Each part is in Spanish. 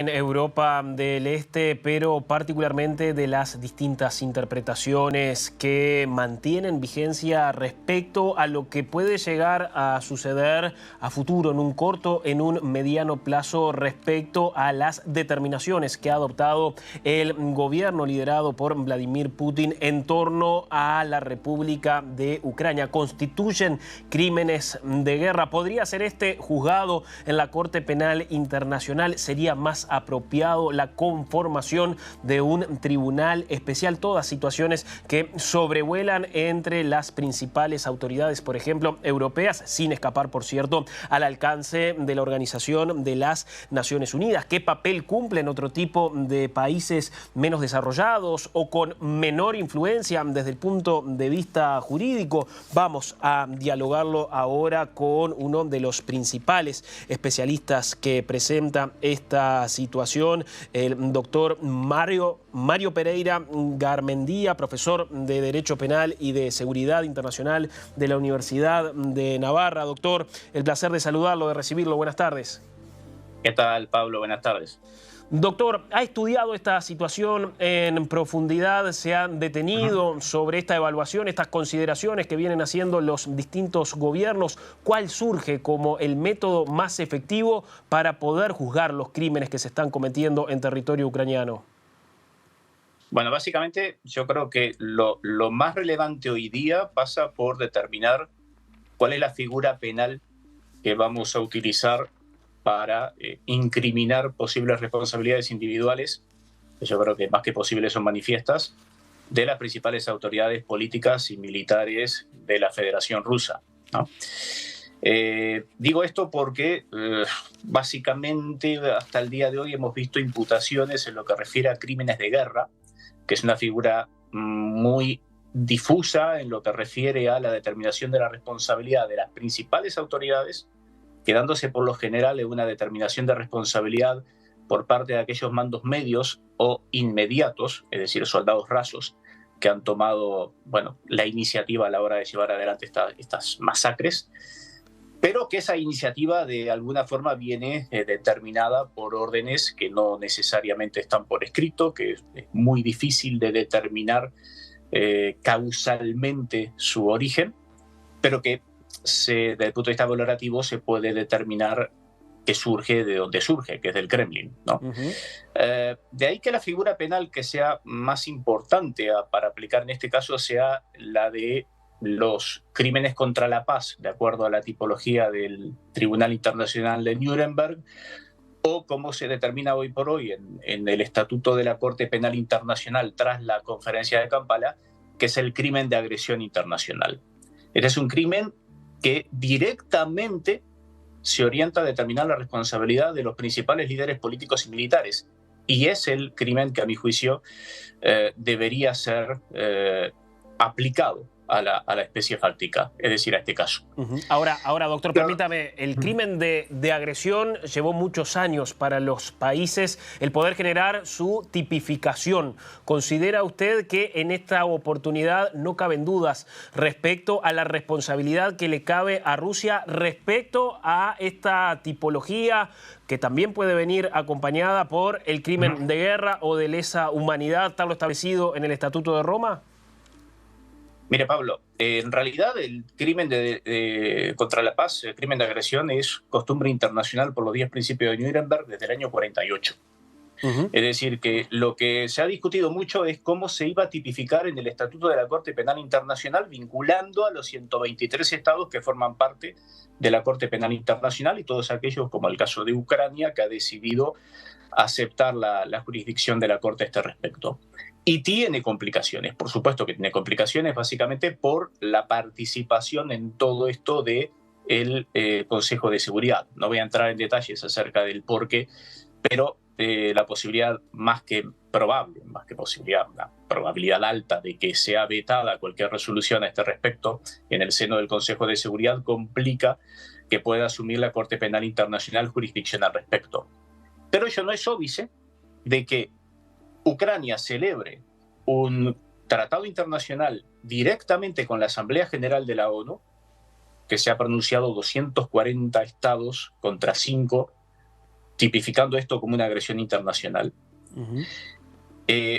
En Europa del Este, pero particularmente de las distintas interpretaciones que mantienen vigencia respecto a lo que puede llegar a suceder a futuro, en un corto, en un mediano plazo, respecto a las determinaciones que ha adoptado el gobierno liderado por Vladimir Putin en torno a la República de Ucrania. Constituyen crímenes de guerra. ¿Podría ser este juzgado en la Corte Penal Internacional? ¿Sería más apropiado la conformación de un tribunal especial? Todas situaciones que sobrevuelan entre las principales autoridades, por ejemplo, europeas, sin escapar, por cierto, al alcance de la Organización de las Naciones Unidas. ¿Qué papel cumplen otro tipo de países menos desarrollados o con menor influencia desde el punto de vista jurídico? Vamos a dialogarlo ahora con uno de los principales especialistas que presenta esta situación, el doctor Mario Pereira Garmendia, profesor de Derecho Penal y de Seguridad Internacional de la Universidad de Navarra. Doctor, el placer de saludarlo, de recibirlo. Buenas tardes. ¿Qué tal, Pablo? Buenas tardes. Doctor, ¿ha estudiado esta situación en profundidad? ¿Se han detenido sobre esta evaluación, estas consideraciones que vienen haciendo los distintos gobiernos? ¿Cuál surge como el método más efectivo para poder juzgar los crímenes que se están cometiendo en territorio ucraniano? Bueno, básicamente yo creo que lo más relevante hoy día pasa por determinar cuál es la figura penal que vamos a utilizar para incriminar posibles responsabilidades individuales, que yo creo que más que posibles son manifiestas, de las principales autoridades políticas y militares de la Federación Rusa, ¿no? Digo esto porque básicamente hasta el día de hoy hemos visto imputaciones en lo que refiere a crímenes de guerra, que es una figura muy difusa en lo que refiere a la determinación de la responsabilidad de las principales autoridades, quedándose por lo general en una determinación de responsabilidad por parte de aquellos mandos medios o inmediatos, es decir, soldados rasos, que han tomado, bueno, la iniciativa a la hora de llevar adelante estas masacres, pero que esa iniciativa de alguna forma viene determinada por órdenes que no necesariamente están por escrito, que es muy difícil de determinar causalmente su origen, pero que desde el punto de vista valorativo se puede determinar que surge de donde surge, que es del Kremlin, ¿no? De ahí que la figura penal que sea más importante para aplicar en este caso sea la de los crímenes contra la paz, de acuerdo a la tipología del Tribunal Internacional de Nuremberg, o como se determina hoy por hoy en el Estatuto de la Corte Penal Internacional tras la Conferencia de Kampala, que es el crimen de agresión internacional. Este es un crimen que directamente se orienta a determinar la responsabilidad de los principales líderes políticos y militares. Y es el crimen que, a mi juicio, debería ser aplicado a la especie fáltica, es decir, a este caso. Ahora, doctor, permítame, el crimen de agresión llevó muchos años para los países el poder generar su tipificación. ¿Considera usted que en esta oportunidad no caben dudas respecto a la responsabilidad que le cabe a Rusia respecto a esta tipología que también puede venir acompañada por el crimen de guerra o de lesa humanidad, tal lo establecido en el Estatuto de Roma? Mire, Pablo, en realidad el crimen contra la paz, el crimen de agresión, es costumbre internacional por los 10 principios de Nuremberg desde el año 48. Es decir, que lo que se ha discutido mucho es cómo se iba a tipificar en el Estatuto de la Corte Penal Internacional, vinculando a los 123 estados que forman parte de la Corte Penal Internacional y todos aquellos, como el caso de Ucrania, que ha decidido aceptar la jurisdicción de la Corte a este respecto. Y tiene complicaciones, por supuesto que tiene complicaciones, básicamente por la participación en todo esto del Consejo de Seguridad. No voy a entrar en detalles acerca del por qué, pero la posibilidad más que probable, más que posibilidad, una probabilidad alta de que sea vetada cualquier resolución a este respecto en el seno del Consejo de Seguridad complica que pueda asumir la Corte Penal Internacional jurisdicción al respecto. Pero ello no es óbice de que Ucrania celebre un tratado internacional directamente con la Asamblea General de la ONU, que se ha pronunciado 240 estados contra 5 tipificando esto como una agresión internacional. Ujú.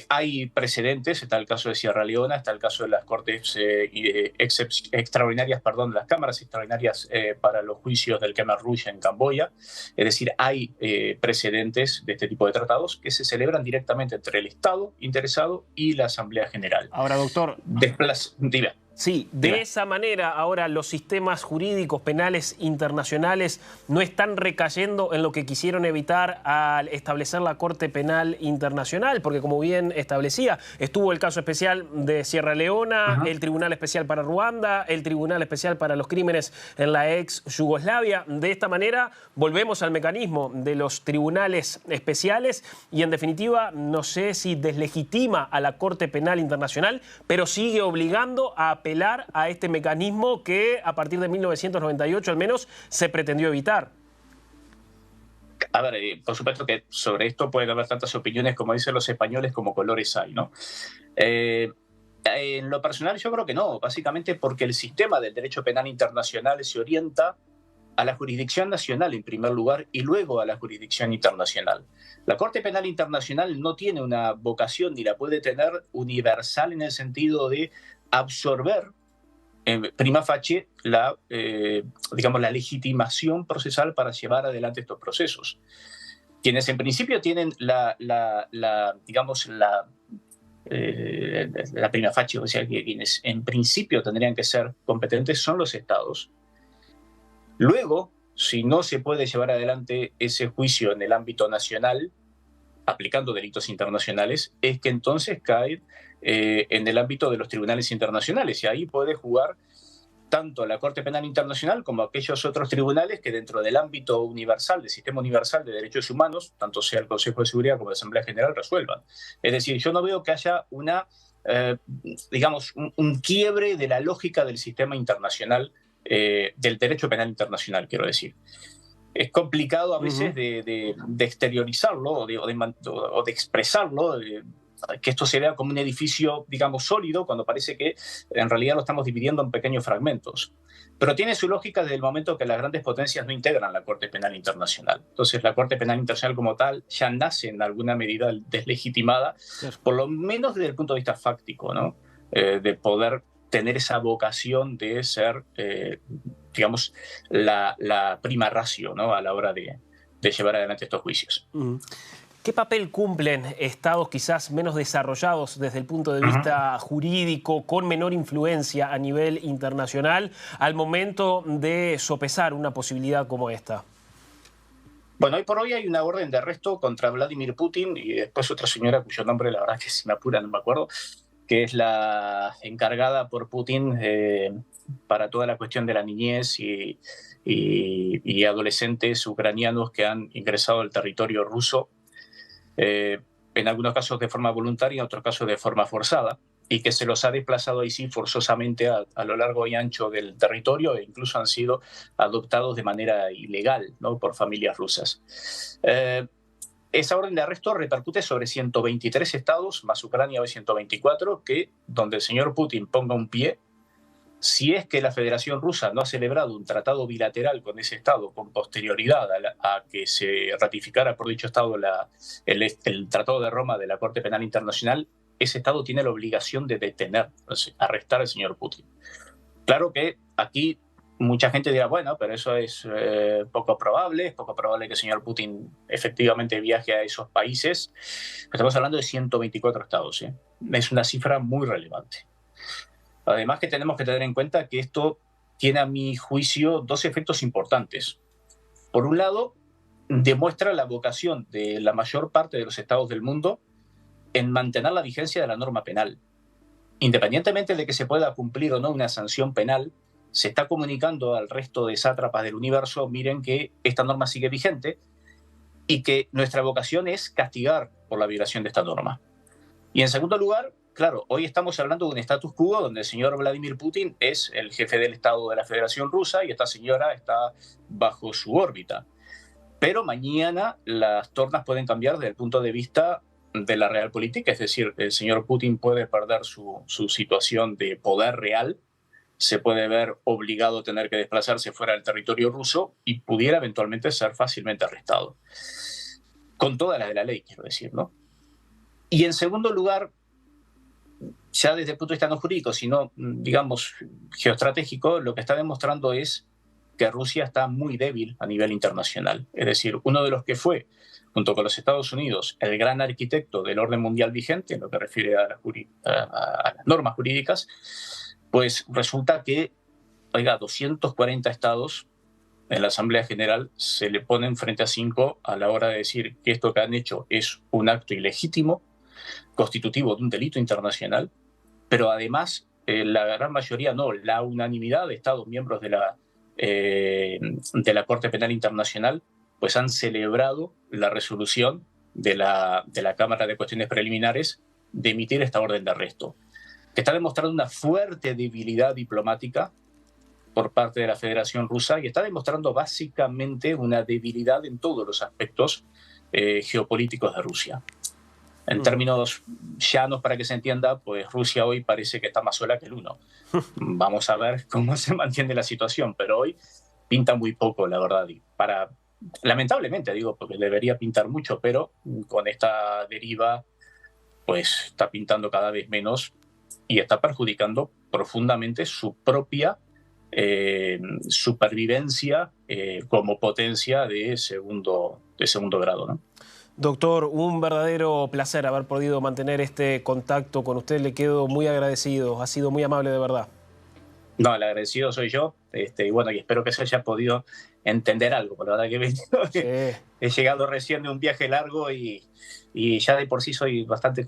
Hay precedentes, está el caso de Sierra Leona, está el caso de las cortes extraordinarias, perdón, las cámaras extraordinarias para los juicios del Khmer Rouge en Camboya. Es decir, hay precedentes de este tipo de tratados que se celebran directamente entre el Estado interesado y la Asamblea General. Ahora, doctor, Dime. sí, de esa manera ahora los sistemas jurídicos penales internacionales no están recayendo en lo que quisieron evitar al establecer la Corte Penal Internacional, porque como bien establecía, estuvo el caso especial de Sierra Leona, el Tribunal Especial para Ruanda, el Tribunal Especial para los Crímenes en la ex Yugoslavia. De esta manera volvemos al mecanismo de los tribunales especiales y en definitiva no sé si deslegitima a la Corte Penal Internacional, pero sigue obligando a apelar a este mecanismo que a partir de 1998 al menos se pretendió evitar. A ver, por supuesto que sobre esto pueden haber tantas opiniones como dicen los españoles como colores hay, ¿no? En lo personal yo creo que no, básicamente porque el sistema del derecho penal internacional se orienta a la jurisdicción nacional en primer lugar y luego a la jurisdicción internacional. La Corte Penal Internacional no tiene una vocación ni la puede tener universal en el sentido de absorber prima facie digamos, la legitimación procesal para llevar adelante estos procesos. Quienes en principio tienen digamos, la prima facie, o sea, que quienes en principio tendrían que ser competentes son los estados. Luego, si no se puede llevar adelante ese juicio en el ámbito nacional, aplicando delitos internacionales, es que entonces cae en el ámbito de los tribunales internacionales y ahí puede jugar tanto la Corte Penal Internacional como aquellos otros tribunales que dentro del ámbito universal, del sistema universal de derechos humanos, tanto sea el Consejo de Seguridad como la Asamblea General, resuelvan. Es decir, yo no veo que haya digamos, un quiebre de la lógica del sistema internacional, del derecho penal internacional, quiero decir. Es complicado a veces de exteriorizarlo o de expresarlo, que esto se vea como un edificio, digamos, sólido, cuando parece que en realidad lo estamos dividiendo en pequeños fragmentos. Pero tiene su lógica desde el momento que las grandes potencias no integran la Corte Penal Internacional. Entonces la Corte Penal Internacional como tal ya nace en alguna medida deslegitimada, por lo menos desde el punto de vista fáctico, ¿no? De poder tener esa vocación de ser, digamos, la prima ratio, ¿no? A la hora de llevar adelante estos juicios. ¿Qué papel cumplen estados quizás menos desarrollados desde el punto de vista jurídico, con menor influencia a nivel internacional, al momento de sopesar una posibilidad como esta? Bueno, hoy por hoy hay una orden de arresto contra Vladimir Putin y después otra señora cuyo nombre la verdad que se me apura, no me acuerdo, que es la encargada por Putin para toda la cuestión de la niñez y adolescentes ucranianos que han ingresado al territorio ruso, en algunos casos de forma voluntaria, en otros casos de forma forzada, y que se los ha desplazado ahí sí forzosamente a lo largo y ancho del territorio e incluso han sido adoptados de manera ilegal, ¿no? Por familias rusas. Esa orden de arresto repercute sobre 123 estados, más Ucrania hoy 124, que donde el señor Putin ponga un pie, si es que la Federación Rusa no ha celebrado un tratado bilateral con ese Estado con posterioridad a que se ratificara por dicho Estado el Tratado de Roma de la Corte Penal Internacional, ese Estado tiene la obligación de detener, arrestar al señor Putin. Claro que aquí mucha gente dirá, bueno, pero eso es poco probable que el señor Putin efectivamente viaje a esos países. Estamos hablando de 124 estados, ¿eh? Es una cifra muy relevante. Además que tenemos que tener en cuenta que esto tiene a mi juicio dos efectos importantes. Por un lado, demuestra la vocación de la mayor parte de los estados del mundo en mantener la vigencia de la norma penal. Independientemente de que se pueda cumplir o no una sanción penal, se está comunicando al resto de sátrapas del universo, miren que esta norma sigue vigente y que nuestra vocación es castigar por la violación de esta norma. Y en segundo lugar, claro, hoy estamos hablando de un status quo donde el señor Vladimir Putin es el jefe del Estado de la Federación Rusa y esta señora está bajo su órbita. Pero mañana las tornas pueden cambiar desde el punto de vista de la realpolitik, es decir, el señor Putin puede perder su situación de poder real, se puede ver obligado a tener que desplazarse fuera del territorio ruso y pudiera eventualmente ser fácilmente arrestado. con todas las de la ley, quiero decir, ¿no? Y en segundo lugar, ya desde el punto de vista no jurídico, sino, digamos, geoestratégico, lo que está demostrando es que Rusia está muy débil a nivel internacional. Es decir, uno de los que fue, junto con los Estados Unidos, el gran arquitecto del orden mundial vigente, en lo que refiere a las normas jurídicas, pues resulta que, oiga, 240 estados en la Asamblea General se le ponen frente a 5 a la hora de decir que esto que han hecho es un acto ilegítimo, constitutivo de un delito internacional, pero además la gran mayoría, no, la unanimidad de Estados miembros de la Corte Penal Internacional, pues han celebrado la resolución de la Cámara de Cuestiones Preliminares de emitir esta orden de arresto, que está demostrando una fuerte debilidad diplomática por parte de la Federación Rusa y está demostrando básicamente una debilidad en todos los aspectos geopolíticos de Rusia. En términos llanos, para que se entienda, pues Rusia hoy parece que está más sola que el uno. Vamos a ver cómo se mantiene la situación, pero hoy pinta muy poco, la verdad. Y lamentablemente, digo, porque debería pintar mucho, pero con esta deriva, pues está pintando cada vez menos y está perjudicando profundamente su propia supervivencia como potencia de segundo grado, ¿no? Doctor, un verdadero placer haber podido mantener este contacto con usted. Le quedo muy agradecido. Ha sido muy amable, de verdad. No, el agradecido soy yo. Y bueno, y espero que se haya podido entender algo. Por la verdad que he llegado recién de un viaje largo y ya de por sí soy bastante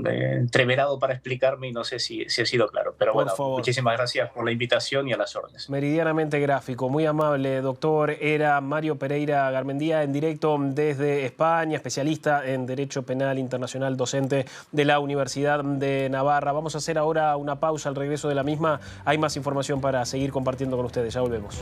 entreverado para explicarme y no sé si he sido claro. Pero bueno, muchísimas gracias por la invitación y a las órdenes. Meridianamente gráfico, muy amable, doctor. Era Mario Pereira Garmendia, en directo desde España, especialista en Derecho Penal Internacional, docente de la Universidad de Navarra. Vamos a hacer ahora una pausa. Al regreso de la misma hay más información para seguir compartiendo con ustedes. Ya volvemos.